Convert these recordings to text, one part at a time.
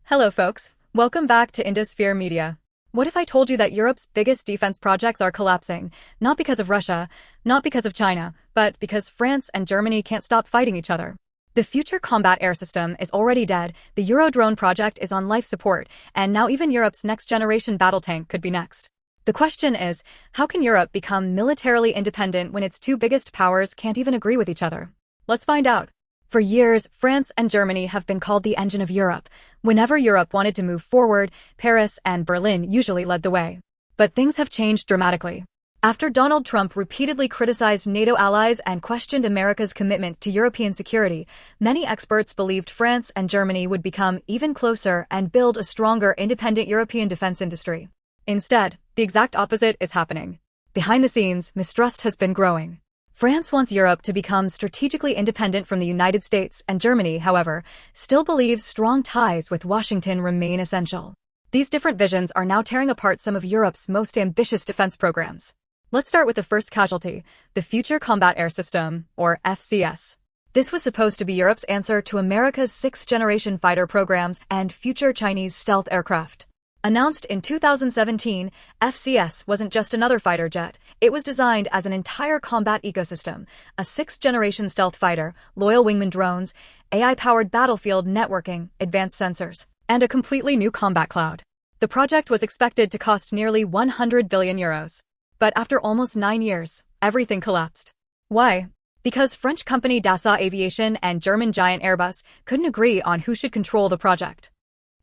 Hello folks, welcome back to Indosphere Media. What if I told you that Europe's biggest defense projects are collapsing, not because of Russia, not because of China, but because France and Germany can't stop fighting each other? The Future Combat Air System is already dead, the Eurodrone project is on life support, and now even Europe's next-generation battle tank could be next. The question is, how can Europe become militarily independent when its two biggest powers can't even agree with each other? Let's find out. For years, France and Germany have been called the engine of Europe. Whenever Europe wanted to move forward, Paris and Berlin usually led the way. But things have changed dramatically. After Donald Trump repeatedly criticized NATO allies and questioned America's commitment to European security, many experts believed France and Germany would become even closer and build a stronger independent European defense industry. Instead, the exact opposite is happening. Behind the scenes, mistrust has been growing. France wants Europe to become strategically independent from the United States, and Germany, however, still believes strong ties with Washington remain essential. These different visions are now tearing apart some of Europe's most ambitious defense programs. Let's start with the first casualty, the Future Combat Air System, or FCS. This was supposed to be Europe's answer to America's sixth-generation fighter programs and future Chinese stealth aircraft. Announced in 2017, FCS wasn't just another fighter jet. It was designed as an entire combat ecosystem, a sixth-generation stealth fighter, loyal wingman drones, AI-powered battlefield networking, advanced sensors, and a completely new combat cloud. The project was expected to cost nearly 100 billion euros. But after almost 9 years, everything collapsed. Why? Because French company Dassault Aviation and German giant Airbus couldn't agree on who should control the project.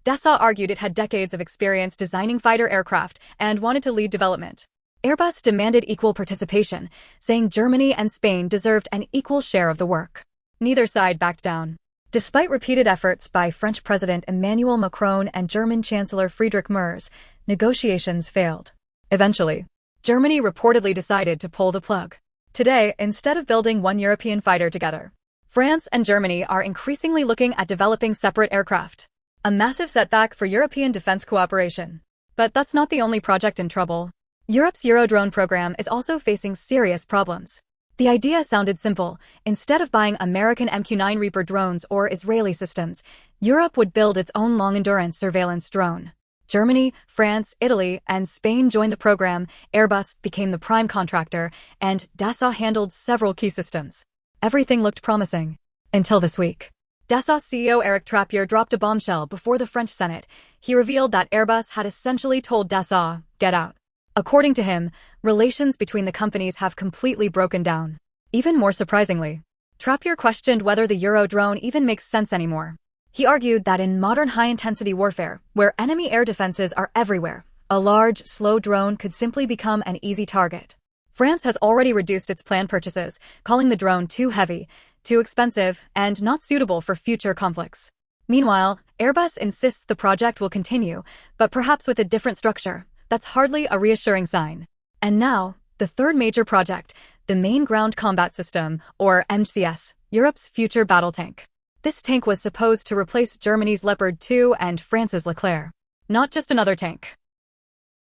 Dassault argued it had decades of experience designing fighter aircraft and wanted to lead development. Airbus demanded equal participation, saying Germany and Spain deserved an equal share of the work. Neither side backed down. Despite repeated efforts by French President Emmanuel Macron and German Chancellor Friedrich Merz, negotiations failed. Eventually, Germany reportedly decided to pull the plug. Today, instead of building one European fighter together, France and Germany are increasingly looking at developing separate aircraft. A massive setback for European defense cooperation. But that's not the only project in trouble. Europe's Eurodrone program is also facing serious problems. The idea sounded simple. Instead of buying American MQ-9 Reaper drones or Israeli systems, Europe would build its own long-endurance surveillance drone. Germany, France, Italy, and Spain joined the program, Airbus became the prime contractor, and Dassault handled several key systems. Everything looked promising. Until this week. Dassault CEO Eric Trappier dropped a bombshell before the French Senate. He revealed that Airbus had essentially told Dassault, "Get out." According to him, relations between the companies have completely broken down. Even more surprisingly, Trappier questioned whether the Eurodrone even makes sense anymore. He argued that in modern high-intensity warfare, where enemy air defenses are everywhere, a large, slow drone could simply become an easy target. France has already reduced its planned purchases, calling the drone too heavy, too expensive, and not suitable for future conflicts. Meanwhile, Airbus insists the project will continue, but perhaps with a different structure. That's hardly a reassuring sign. And now, the third major project, the Main Ground Combat System, or MGCS, Europe's future battle tank. This tank was supposed to replace Germany's Leopard 2 and France's Leclerc. Not just another tank,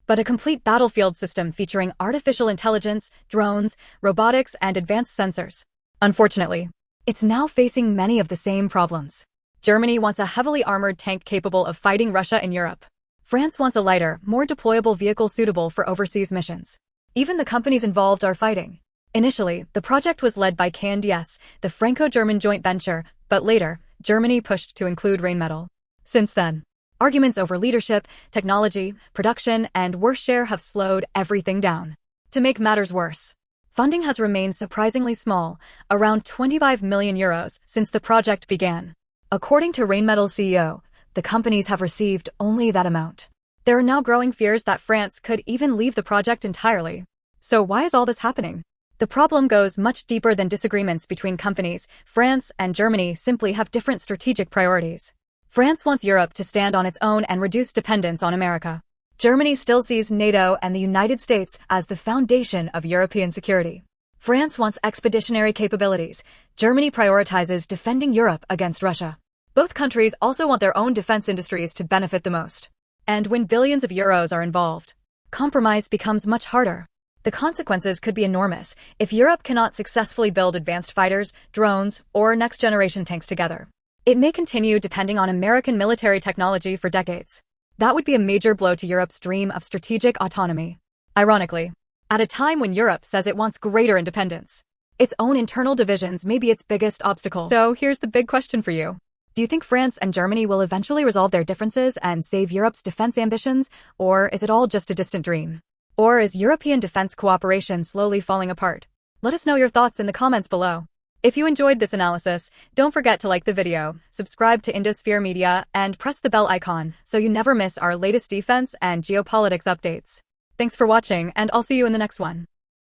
but a complete battlefield system featuring artificial intelligence, drones, robotics, and advanced sensors. Unfortunately, it's now facing many of the same problems. Germany wants a heavily armored tank capable of fighting Russia in Europe. France wants a lighter, more deployable vehicle suitable for overseas missions. Even the companies involved are fighting. Initially, the project was led by KNDS, the Franco-German joint venture, but later, Germany pushed to include Rheinmetall. Since then, arguments over leadership, technology, production, and work share have slowed everything down. To make matters worse, funding has remained surprisingly small, around 25 million euros since the project began. According to Rheinmetall's CEO, the companies have received only that amount. There are now growing fears that France could even leave the project entirely. So why is all this happening? The problem goes much deeper than disagreements between companies. France and Germany simply have different strategic priorities. France wants Europe to stand on its own and reduce dependence on America. Germany still sees NATO and the United States as the foundation of European security. France wants expeditionary capabilities. Germany prioritizes defending Europe against Russia. Both countries also want their own defense industries to benefit the most. And when billions of euros are involved, compromise becomes much harder. The consequences could be enormous if Europe cannot successfully build advanced fighters, drones, or next-generation tanks together. It may continue depending on American military technology for decades. That would be a major blow to Europe's dream of strategic autonomy. Ironically, at a time when Europe says it wants greater independence, its own internal divisions may be its biggest obstacle. So here's the big question for you. Do you think France and Germany will eventually resolve their differences and save Europe's defense ambitions, or is it all just a distant dream? Or is European defense cooperation slowly falling apart? Let us know your thoughts in the comments below. If you enjoyed this analysis, don't forget to like the video, subscribe to Indosphere Media, and press the bell icon so you never miss our latest defense and geopolitics updates. Thanks for watching, and I'll see you in the next one.